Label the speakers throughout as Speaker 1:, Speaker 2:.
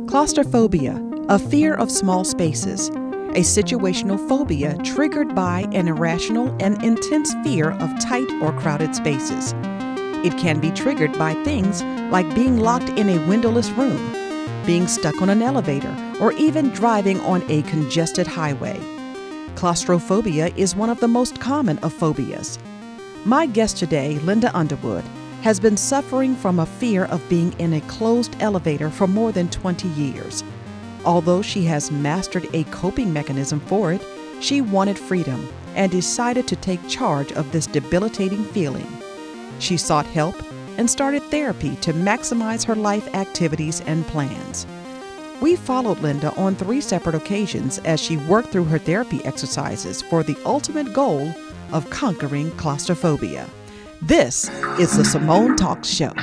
Speaker 1: Claustrophobia, a fear of small spaces, a situational phobia triggered by an irrational and intense fear of tight or crowded spaces. It can be triggered by things like being locked in a windowless room, being stuck on an elevator, or even driving on a congested highway. Claustrophobia is one of the most common of phobias. My guest today, Linda Underwood, has been suffering from a fear of being in a closed elevator for more than 20 years. Although she has mastered a coping mechanism for it, she wanted freedom and decided to take charge of this debilitating feeling. She sought help and started therapy to maximize her life activities and plans. We followed Linda on 3 separate occasions as she worked through her therapy exercises for the ultimate goal of conquering claustrophobia. This is the Simone Talks Show.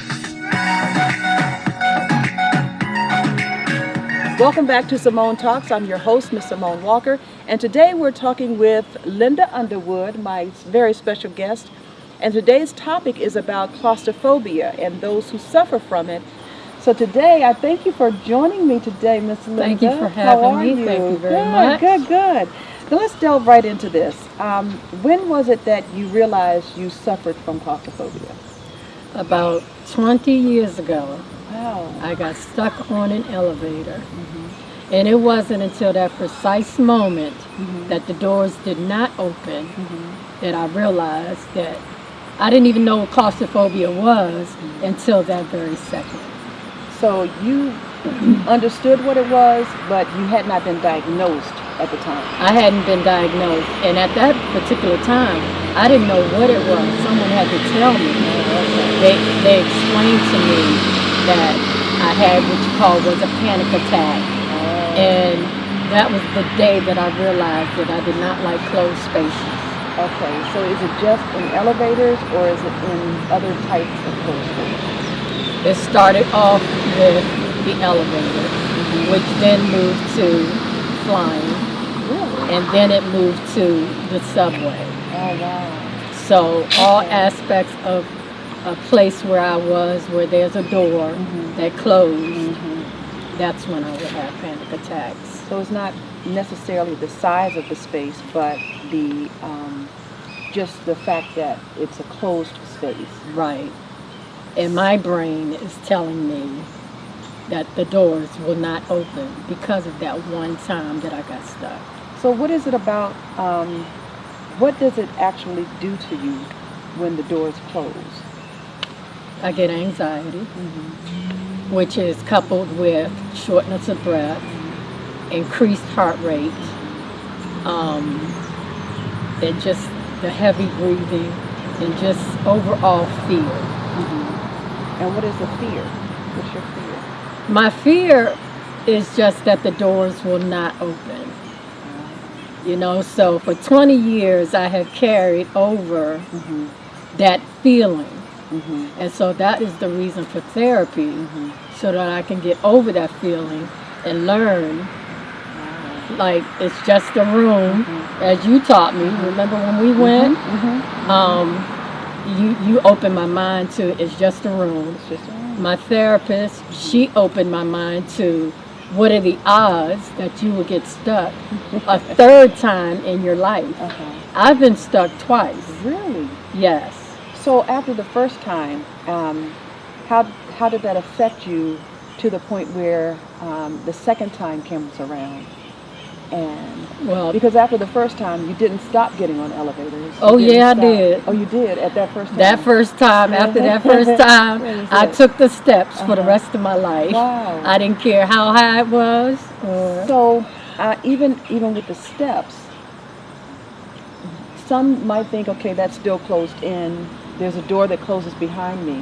Speaker 1: Welcome back to Simone Talks. I'm your host, Miss Simone Walker, and today we're talking with Linda Underwood, my very special guest. And today's topic is about claustrophobia and those who suffer from it. So today, I thank you for joining me today, Miss Linda.
Speaker 2: Thank you for having me. Thank you very much.
Speaker 1: Good. Now let's delve right into this. When was it that you realized you suffered from claustrophobia?
Speaker 2: About 20 years ago,
Speaker 1: Wow.
Speaker 2: I got stuck on an elevator. And it wasn't until that precise moment that the doors did not open that I realized that I didn't even know what claustrophobia was until that very second.
Speaker 1: So you understood what it was, but you had not been diagnosed at the time.
Speaker 2: I hadn't been diagnosed, and at that particular time, I didn't know what it was. Someone had to tell me. They explained to me that I had what you call was a panic attack, and that was the day that I realized that I did not like closed spaces.
Speaker 1: Okay, so is it just in elevators or is it in other types of closed spaces?
Speaker 2: It started off with the elevator, which then moved to flying, and then it moved to the subway.
Speaker 1: Oh, wow.
Speaker 2: So all aspects of a place where I was, where there's a door that closed, that's when I would have panic attacks.
Speaker 1: So it's not necessarily the size of the space, but the just the fact that it's a closed space.
Speaker 2: Right. And my brain is telling me that the doors will not open because of that one time that I got stuck.
Speaker 1: So what is it about, what does it actually do to you when the doors close?
Speaker 2: I get anxiety, which is coupled with shortness of breath, increased heart rate, and just the heavy breathing, and just overall fear.
Speaker 1: And what is the fear? What's your fear?
Speaker 2: My fear is just that the doors will not open. You know, so for 20 years I have carried over that feeling. And so that is the reason for therapy, so that I can get over that feeling and learn, like, it's just a room, as you taught me. Remember when we went? You opened my mind to it's just a room.
Speaker 1: It's just a room.
Speaker 2: My therapist, she opened my mind to what are the odds that you will get stuck a third time in your life. I've been stuck twice.
Speaker 1: Really?
Speaker 2: Yes.
Speaker 1: So after the first time, how did that affect you to the point where the second time comes around? And
Speaker 2: Well,
Speaker 1: because after the first time, you didn't stop getting on elevators.
Speaker 2: oh
Speaker 1: You didn't
Speaker 2: yeah, I
Speaker 1: stop.
Speaker 2: did.
Speaker 1: Oh, you did at that first time.
Speaker 2: That first time, after that first time, I took the steps for the rest of my life.
Speaker 1: Wow.
Speaker 2: I didn't care how high it was.
Speaker 1: So even with the steps, some might think, okay, that's still closed in. There's a door that closes behind me.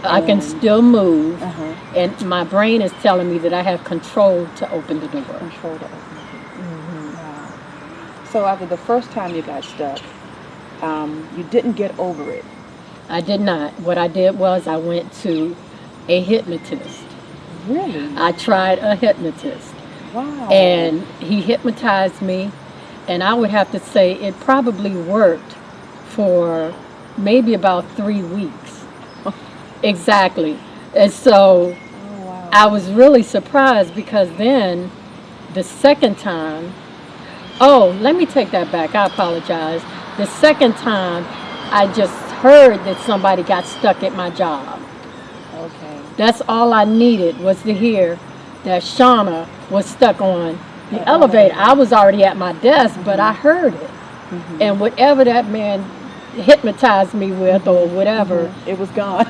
Speaker 2: I can still move,
Speaker 1: Uh-huh.
Speaker 2: and my brain is telling me that I have control to open the door.
Speaker 1: Control to open it. Wow. So after the first time you got stuck, you didn't get over it.
Speaker 2: I did not. What I did was I went to a hypnotist.
Speaker 1: Really?
Speaker 2: I tried a hypnotist,
Speaker 1: Wow.
Speaker 2: and he hypnotized me, and I would have to say it probably worked for maybe about 3 weeks. Exactly. And so I was really surprised because then the second time, oh, let me take that back. I apologize. The second time, I just heard that somebody got stuck at my job.
Speaker 3: Okay.
Speaker 2: That's all I needed was to hear that Shauna was stuck on the elevator. I was already at my desk, but I heard it. And whatever that man hypnotized me with or whatever,
Speaker 3: It was gone.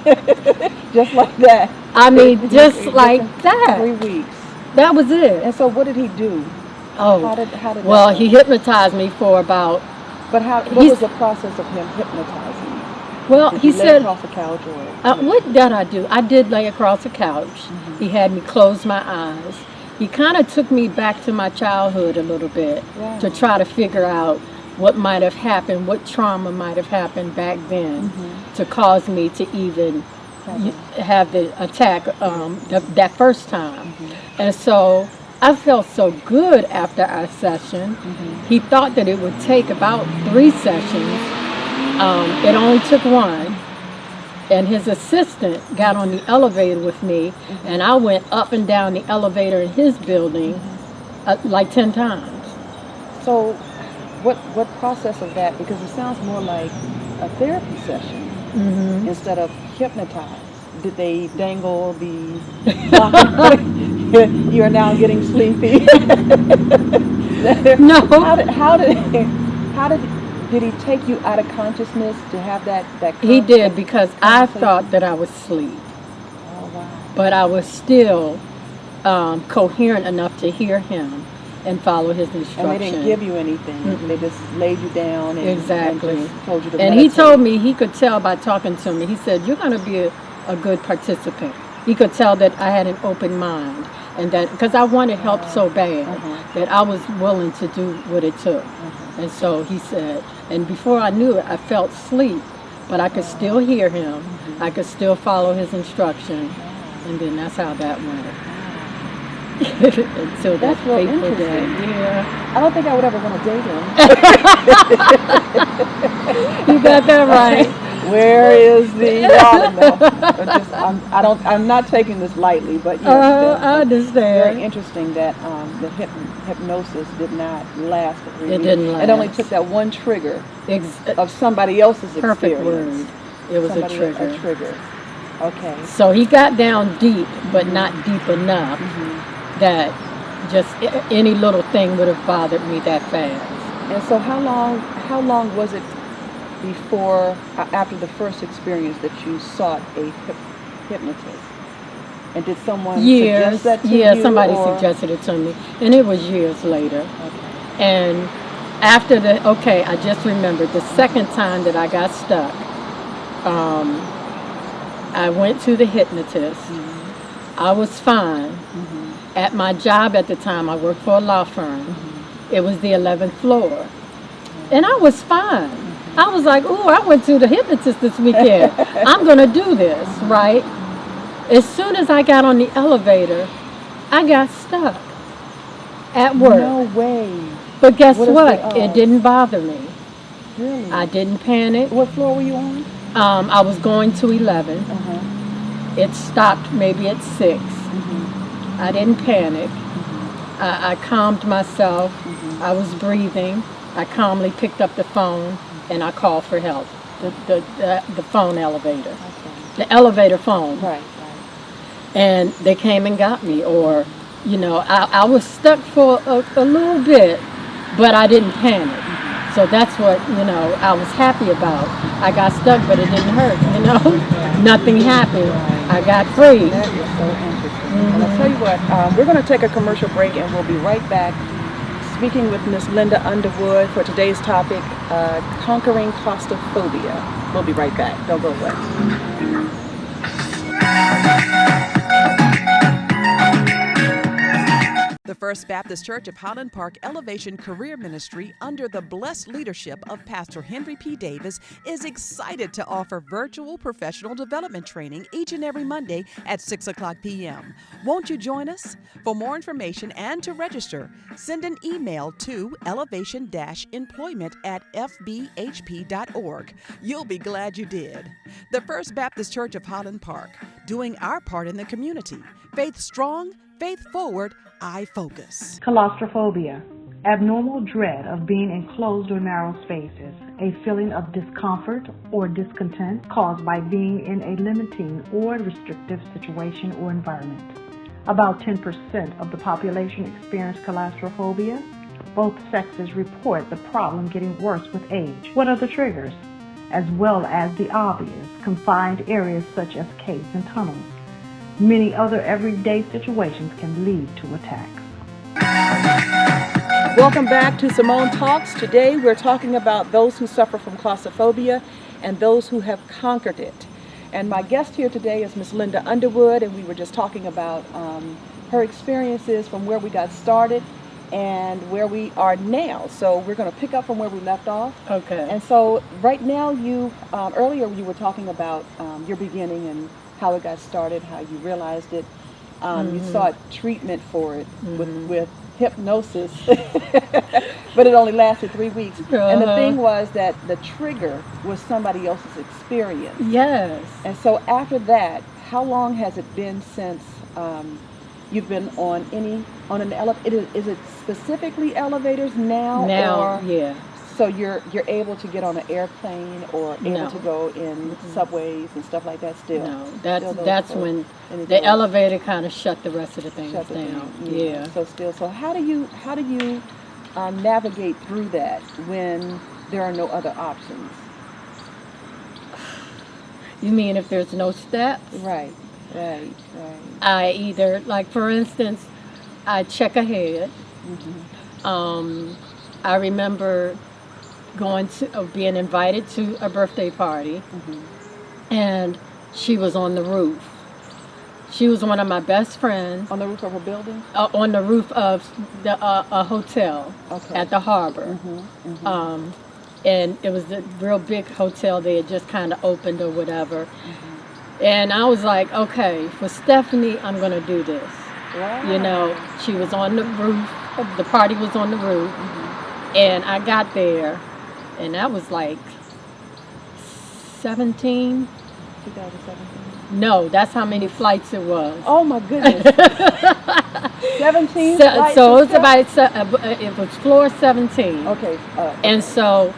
Speaker 3: Just like that.
Speaker 2: I mean, just like that.
Speaker 3: 3 weeks.
Speaker 2: That was it.
Speaker 3: And so what did he do?
Speaker 2: Oh,
Speaker 3: How did that
Speaker 2: well,
Speaker 3: go?
Speaker 2: he hypnotized me for about,
Speaker 3: But what was the process of him hypnotizing you?
Speaker 2: well,
Speaker 3: Did
Speaker 2: he
Speaker 3: you lay
Speaker 2: said,
Speaker 3: across the couch or?
Speaker 2: what did I do? I did lay across the couch. He had me close my eyes. He kind of took me back to my childhood a little bit
Speaker 3: Wow.
Speaker 2: to try to figure out what might have happened, what trauma might have happened back then to cause me to even have the attack that first time. And so I felt so good after our session. He thought that it would take about 3 sessions. It only took 1. And his assistant got on the elevator with me, and I went up and down the elevator in his building like 10 times.
Speaker 3: So what process of that, because it sounds more like a therapy session instead of hypnotized. Did they dangle the you are now getting sleepy?
Speaker 2: No.
Speaker 3: Did he take you out of consciousness to have that
Speaker 2: He did, because I thought that I was asleep,
Speaker 3: Oh wow.
Speaker 2: but I was still coherent enough to hear him and follow his instructions.
Speaker 3: And they didn't give you anything. They just laid you down and,
Speaker 2: Exactly.
Speaker 3: and just told you to
Speaker 2: And he
Speaker 3: meditate.
Speaker 2: told me, he could tell by talking to me, he said, you're going to be a good participant. He could tell that I had an open mind, and that, because I wanted help so bad, that I was willing to do what it took. And so he said, and before I knew it, I felt sleep, but I could still hear him. I could still follow his instruction. And then that's how that went. Until
Speaker 3: That's
Speaker 2: that
Speaker 3: real
Speaker 2: fateful
Speaker 3: interesting.
Speaker 2: day. Yeah.
Speaker 3: I don't think I would ever want to date him.
Speaker 2: You got that right.
Speaker 3: Where is the I'm not taking this lightly, but yes,
Speaker 2: I understand.
Speaker 3: very interesting that the hypnosis did not last for 3
Speaker 2: It
Speaker 3: weeks.
Speaker 2: didn't
Speaker 3: It only
Speaker 2: last.
Speaker 3: took that one trigger
Speaker 2: Ex-
Speaker 3: of somebody else's
Speaker 2: perfect
Speaker 3: experience.
Speaker 2: word. It was
Speaker 3: Somebody-
Speaker 2: a trigger.
Speaker 3: A trigger. Okay.
Speaker 2: So he got down deep, but not deep enough that just any little thing would have bothered me that fast.
Speaker 3: And so how long was it before, after the first experience, that you sought a hypnotist? And did someone
Speaker 2: Years.
Speaker 3: suggest that to
Speaker 2: Yeah,
Speaker 3: you?
Speaker 2: somebody
Speaker 3: or?
Speaker 2: suggested it to me, and it was years later.
Speaker 3: Okay.
Speaker 2: And after I just remembered the second time that I got stuck. I went to the hypnotist. I was fine. At my job at the time, I worked for a law firm. It was the 11th floor. And I was fine. I was like, ooh, I went to the hypnotist this weekend. I'm going to do this, right? As soon as I got on the elevator, I got stuck at work.
Speaker 3: No way.
Speaker 2: But guess
Speaker 3: What is
Speaker 2: what?
Speaker 3: the
Speaker 2: It
Speaker 3: odds?
Speaker 2: didn't bother me.
Speaker 3: Really?
Speaker 2: I didn't panic.
Speaker 3: What floor were you on?
Speaker 2: I was going to 11. It stopped maybe at 6. I didn't panic. I calmed myself. I was breathing. I calmly picked up the phone and I called for help. The phone elevator.
Speaker 3: Okay.
Speaker 2: The elevator phone.
Speaker 3: Right.
Speaker 2: And they came and got me. Or, I was stuck for a little bit, but I didn't panic. So that's what, I was happy about. I got stuck, but it didn't hurt, Nothing happened. I got free.
Speaker 3: That is so interesting. And I'll tell you what, we're going to take a commercial break and we'll be right back speaking with Miss Linda Underwood for today's topic, Conquering Claustrophobia. We'll be right back. Don't go away.
Speaker 1: The First Baptist Church of Highland Park Elevation Career Ministry, under the blessed leadership of Pastor Henry P. Davis, is excited to offer virtual professional development training each and every Monday at 6 o'clock p.m. Won't you join us? For more information and to register, send an email to elevation-employment@fbhp.org. You'll be glad you did. The First Baptist Church of Highland Park, doing our part in the community. Faith strong, faith forward, I focus.
Speaker 4: Claustrophobia, abnormal dread of being in closed or narrow spaces, a feeling of discomfort or discontent caused by being in a limiting or restrictive situation or environment. About 10% of the population experience claustrophobia. Both sexes report the problem getting worse with age. What are the triggers? As well as the obvious, confined areas such as caves and tunnels. Many other everyday situations can lead to attacks.
Speaker 3: Welcome back to Simone Talks. Today we're talking about those who suffer from claustrophobia and those who have conquered it. And my guest here today is Miss Linda Underwood, and we were just talking about her experiences from where we got started and where we are now. So we're going to pick up from where we left off.
Speaker 2: Okay.
Speaker 3: And so right now earlier you were talking about your beginning and how it got started, how you realized it. You sought treatment for it with hypnosis, but it only lasted 3 weeks. And the thing was that the trigger was somebody else's experience.
Speaker 2: Yes.
Speaker 3: And so after that, how long has it been since you've been on an elevator? Is it specifically elevators now?
Speaker 2: Now,
Speaker 3: or,
Speaker 2: yeah.
Speaker 3: So you're able to get on an airplane or able to go in subways and stuff like that still?
Speaker 2: No, that's when the
Speaker 3: doors.
Speaker 2: elevator kind of shut the rest of the things
Speaker 3: Shut the
Speaker 2: down.
Speaker 3: thing,
Speaker 2: Yeah.
Speaker 3: So how do you navigate through that when there are no other options?
Speaker 2: You mean if there's no steps?
Speaker 3: Right.
Speaker 2: I either, like for instance, I check ahead. I remember being invited to a birthday party, and she was on the roof. She was one of my best friends.
Speaker 3: On the roof of a building?
Speaker 2: On the roof of a hotel at the harbor. And it was a real big hotel. They had just kind of opened or whatever. And I was like, okay, for Stephanie, I'm going to do this.
Speaker 3: Wow.
Speaker 2: You know, she was on the roof. The party was on the roof. And I got there, and that was like 2017. No, that's how many flights it was.
Speaker 3: Oh my goodness. 17
Speaker 2: so it was it was floor 17.
Speaker 3: Okay.
Speaker 2: And so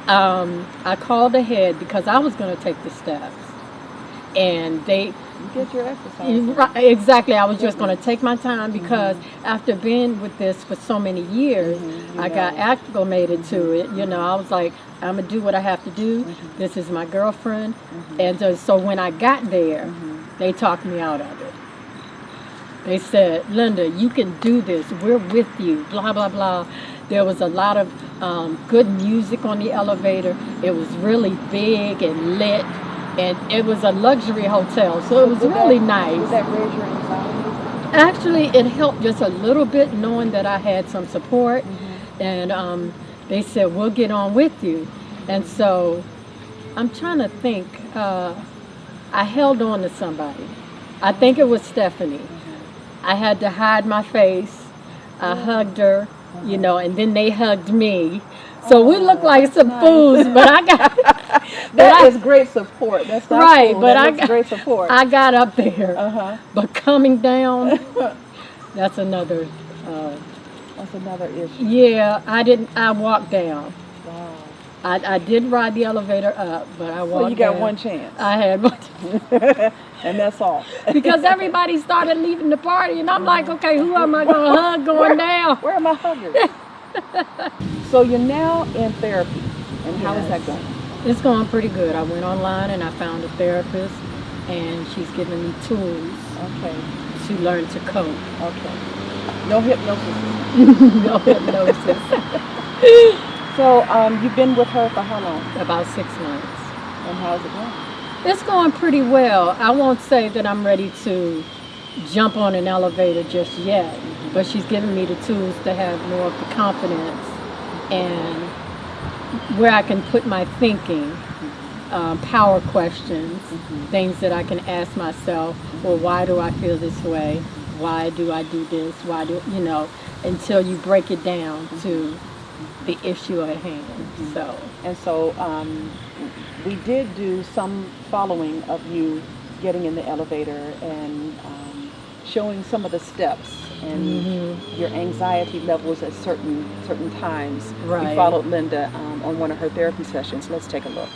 Speaker 2: I called ahead because I was going to take the steps. And you
Speaker 3: get your exercise.
Speaker 2: Right, exactly. I was just going to take my time because after being with this for so many years, I got acclimated to it. You know, I was like, I'm going to do what I have to do. This is my girlfriend. And so when I got there, they talked me out of it. They said, Linda, you can do this. We're with you, blah, blah, blah. There was a lot of good music on the elevator. It was really big and lit. And it was a luxury hotel, so it was really nice.
Speaker 3: Did that raise your anxiety?
Speaker 2: Actually, it helped just a little bit knowing that I had some support. And they said, we'll get on with you. And so I'm trying to think. I held on to somebody. I think it was Stephanie. I had to hide my face. I hugged her, you know, and then they hugged me. So we look like some fools, but I got
Speaker 3: that is great support. That's not
Speaker 2: right,
Speaker 3: cool.
Speaker 2: but
Speaker 3: That's great support.
Speaker 2: I got up there, but coming down, that's another.
Speaker 3: That's another issue.
Speaker 2: Yeah, I walked down.
Speaker 3: Wow.
Speaker 2: I did ride the elevator up, but I walked down.
Speaker 3: So you got one chance.
Speaker 2: I had one.
Speaker 3: And that's all.
Speaker 2: Because everybody started leaving the party, and I'm like, okay, who am I going to hug going down?
Speaker 3: Where are my huggers? So you're now in therapy, and how is that going?
Speaker 2: It's going pretty good. I went online and I found a therapist, and she's giving me tools to learn to cope.
Speaker 3: Okay. No hypnosis.
Speaker 2: No hypnosis.
Speaker 3: So you've been with her for how long?
Speaker 2: About 6 months.
Speaker 3: And how's it going?
Speaker 2: It's going pretty well. I won't say that I'm ready to jump on an elevator just yet, but she's given me the tools to have more of the confidence and where I can put my thinking, power questions, things that I can ask myself. Well, why do I feel this way? Why do I do this? Why do until you break it down to the issue at hand.
Speaker 3: So we did do some following of you getting in the elevator and showing some of the steps and your anxiety levels at certain times.
Speaker 2: Right.
Speaker 3: We followed Linda on one of her therapy sessions. Let's take a look.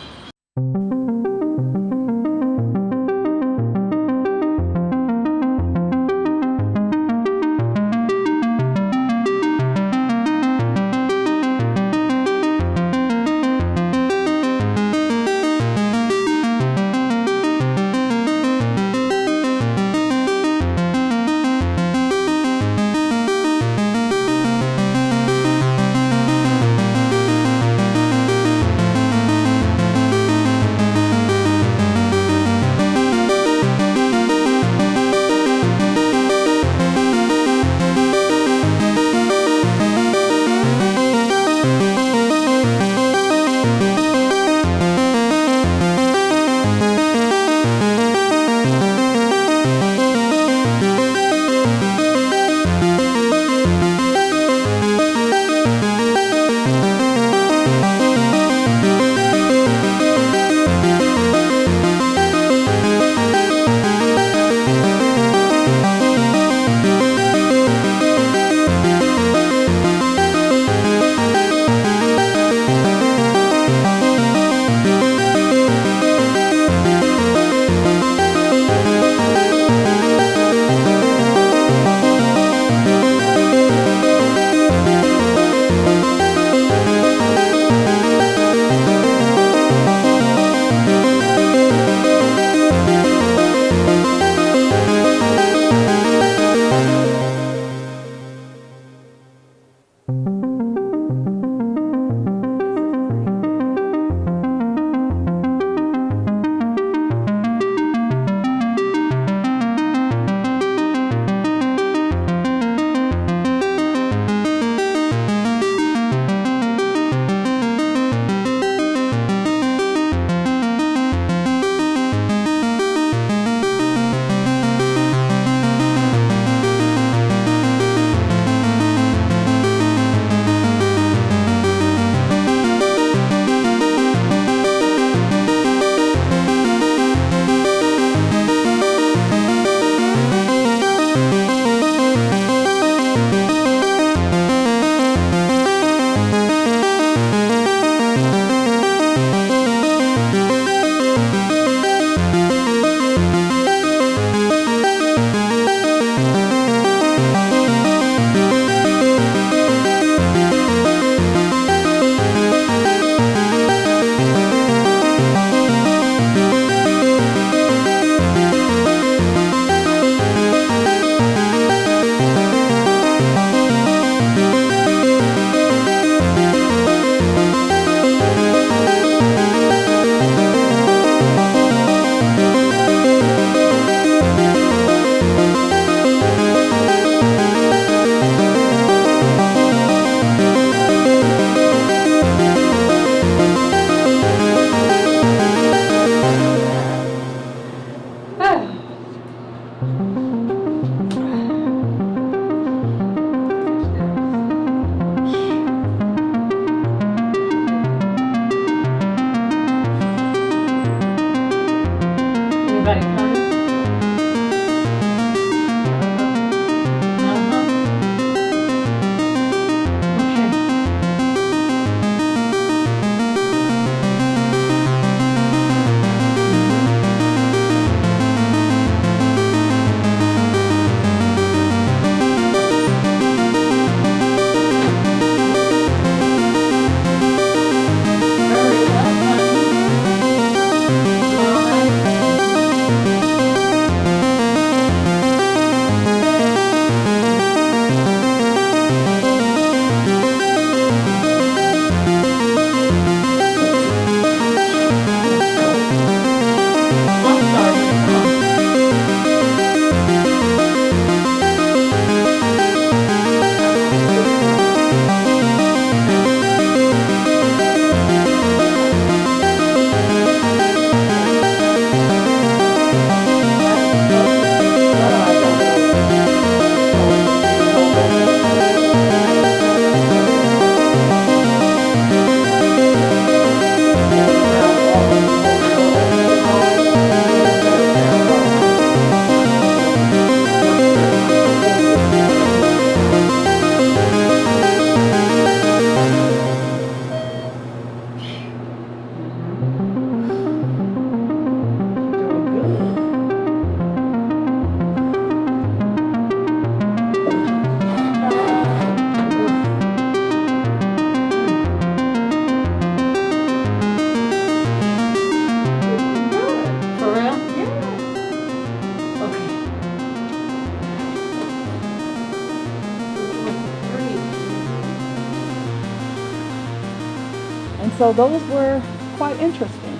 Speaker 3: So those were quite interesting.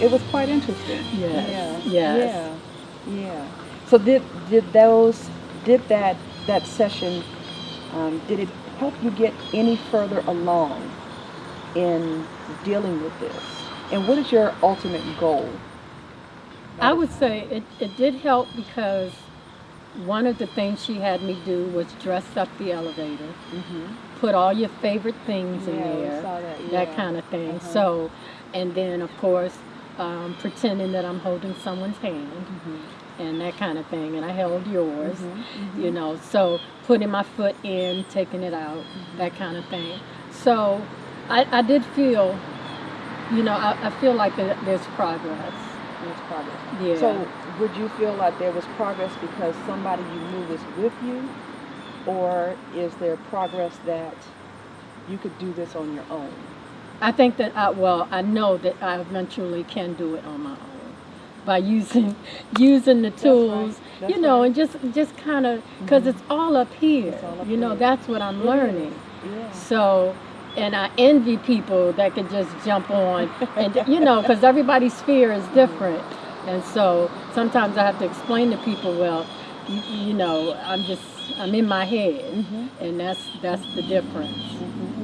Speaker 3: It was quite interesting.
Speaker 2: Yes.
Speaker 3: Yeah.
Speaker 2: Yes.
Speaker 3: Yeah. So did that session, did it help you get any further along in dealing with this? And what is your ultimate goal?
Speaker 2: I would say it did help because one of the things she had me do was dress up the elevator, put all your favorite things in
Speaker 3: Yeah, we
Speaker 2: there,
Speaker 3: saw that,
Speaker 2: that
Speaker 3: yeah.
Speaker 2: kind of thing. So, and then of course, pretending that I'm holding someone's hand and that kind of thing. And I held yours, you know, so putting my foot in, taking it out, that kind of thing. So I did feel, you know, I feel like there's progress.
Speaker 3: There's progress.
Speaker 2: Yeah.
Speaker 3: So would you feel like there was progress because somebody you knew was with you? Or is there progress that you could do this on your own?
Speaker 2: I think that I know that I eventually can do it on my own by using the tools,
Speaker 3: That's
Speaker 2: you know,
Speaker 3: right.
Speaker 2: and just kind of because it's all up here.
Speaker 3: It's all up
Speaker 2: You know,
Speaker 3: here.
Speaker 2: that's what I'm learning.
Speaker 3: Yeah.
Speaker 2: So, and I envy people that could just jump on, and you know, because everybody's sphere is different, and so sometimes I have to explain to people, well, you know, I'm in my head, and that's the difference.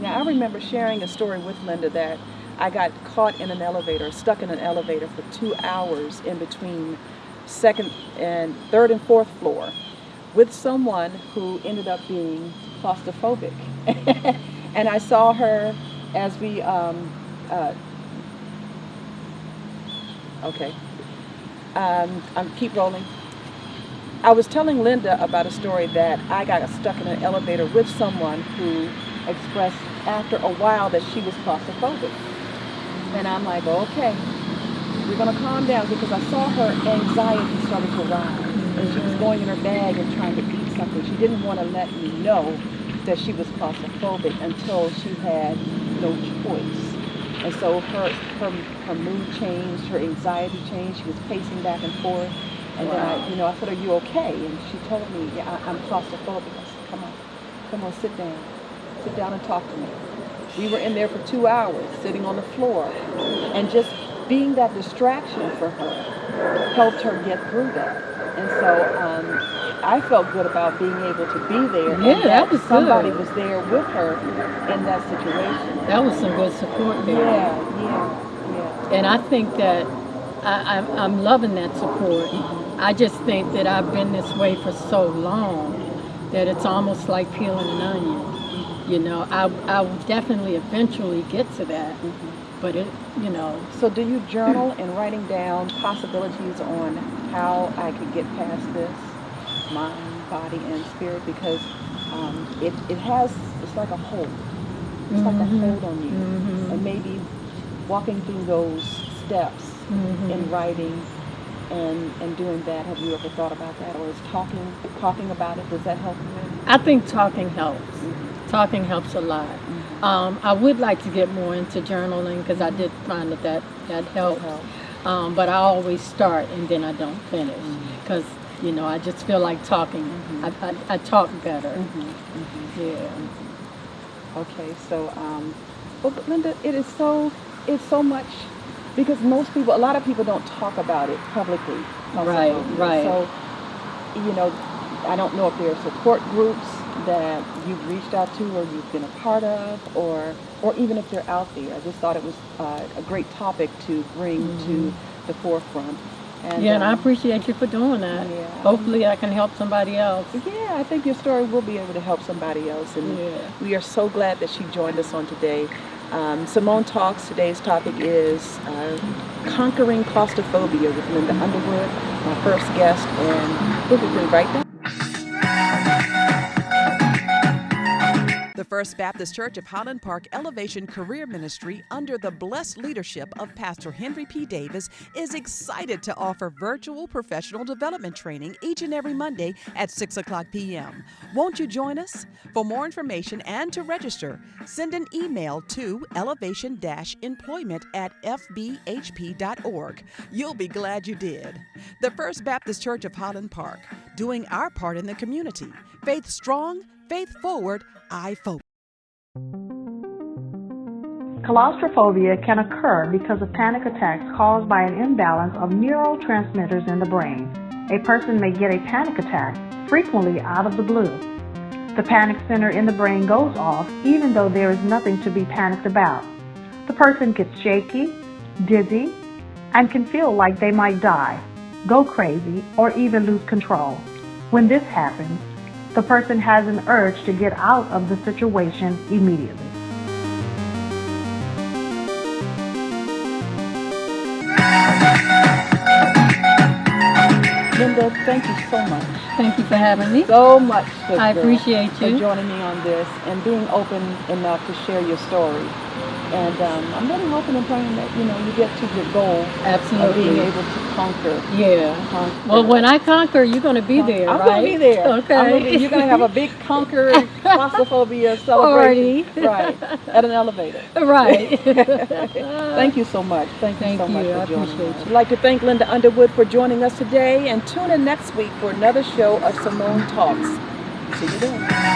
Speaker 3: Now, I remember sharing a story with Linda that I got caught in an elevator, stuck in an elevator for 2 hours in between third and fourth floor with someone who ended up being claustrophobic. And I saw her as we, keep rolling. I was telling Linda about a story that I got stuck in an elevator with someone who expressed after a while that she was claustrophobic. And I'm like, okay, we're going to calm down, because I saw her anxiety started to rise. And she was going in her bag and trying to eat something. She didn't want to let me know that she was claustrophobic until she had no choice. And so her mood changed, her anxiety changed. She was pacing back and forth. And then I said, are you okay? And she told me, yeah, I'm claustrophobic. I said, come on, sit down. Sit down and talk to me. We were in there for 2 hours, sitting on the floor. And just being that distraction for her helped her get through that. And so I felt good about being able to be there.
Speaker 2: Yeah,
Speaker 3: and
Speaker 2: that was
Speaker 3: somebody
Speaker 2: good.
Speaker 3: was there with her in that situation.
Speaker 2: That was some good support there.
Speaker 3: Yeah.
Speaker 2: And I think that I'm loving that support. I just think that I've been this way for so long that it's almost like peeling an onion. You know, I will definitely eventually get to that. But you know.
Speaker 3: So do you journal and writing down possibilities on how I could get past this, mind, body, and spirit? Because it's like a hold. It's like a hold on you. And maybe walking through those steps in writing and doing that, have you ever thought about that? Or is talking about it, does that help you?
Speaker 2: I think talking helps. Talking helps a lot. I would like to get more into journaling because I did find that helps. But I always start and then I don't finish because, you know, I just feel like talking. I talk better. Yeah.
Speaker 3: Okay, so, but Linda, it's so much, because a lot of people don't talk about it publicly.
Speaker 2: Right.
Speaker 3: So, you know, I don't know if there are support groups that you've reached out to or you've been a part of, or even if they're out there. I just thought it was a great topic to bring to the forefront.
Speaker 2: And I appreciate you for doing that.
Speaker 3: Yeah.
Speaker 2: Hopefully I can help somebody else.
Speaker 3: Yeah, I think your story will be able to help somebody else. And we are so glad that she joined us on today. Simone Talks, today's topic is Conquering Claustrophobia with Linda Underwood, my first guest, and we'll be right back.
Speaker 1: The First Baptist Church of Highland Park Elevation Career Ministry, under the blessed leadership of Pastor Henry P. Davis, is excited to offer virtual professional development training each and every Monday at 6 o'clock p.m. Won't you join us? For more information and to register, send an email to elevation-employment@fbhp.org. You'll be glad you did. The First Baptist Church of Highland Park, doing our part in the community. Faith strong, faith forward, I focus.
Speaker 4: Claustrophobia can occur because of panic attacks caused by an imbalance of neurotransmitters in the brain. A person may get a panic attack, frequently out of the blue. The panic center in the brain goes off even though there is nothing to be panicked about. The person gets shaky, dizzy, and can feel like they might die, go crazy, or even lose control. When this happens, the person has an urge to get out of the situation immediately.
Speaker 3: Linda, thank you so much.
Speaker 2: Thank you for having me.
Speaker 3: So much, sister,
Speaker 2: I appreciate
Speaker 3: for
Speaker 2: you.
Speaker 3: joining me on this and being open enough to share your story. And I'm really hoping and praying that, you get to your goal of
Speaker 2: Absolutely.
Speaker 3: being able to conquer.
Speaker 2: Yeah. Well, when I conquer, you're going to be there,
Speaker 3: I'm
Speaker 2: right?
Speaker 3: going to be there.
Speaker 2: Okay.
Speaker 3: You're going to have a big Conquer Claustrophobia celebration.
Speaker 2: Party.
Speaker 3: Right. At an elevator.
Speaker 2: Right.
Speaker 3: Thank you so much. Thank you so much
Speaker 2: I
Speaker 3: for joining
Speaker 2: appreciate
Speaker 3: us.
Speaker 2: you.
Speaker 3: I'd like to thank Linda Underwood for joining us today, and tune in next week for another show of Simone Talks. See you then.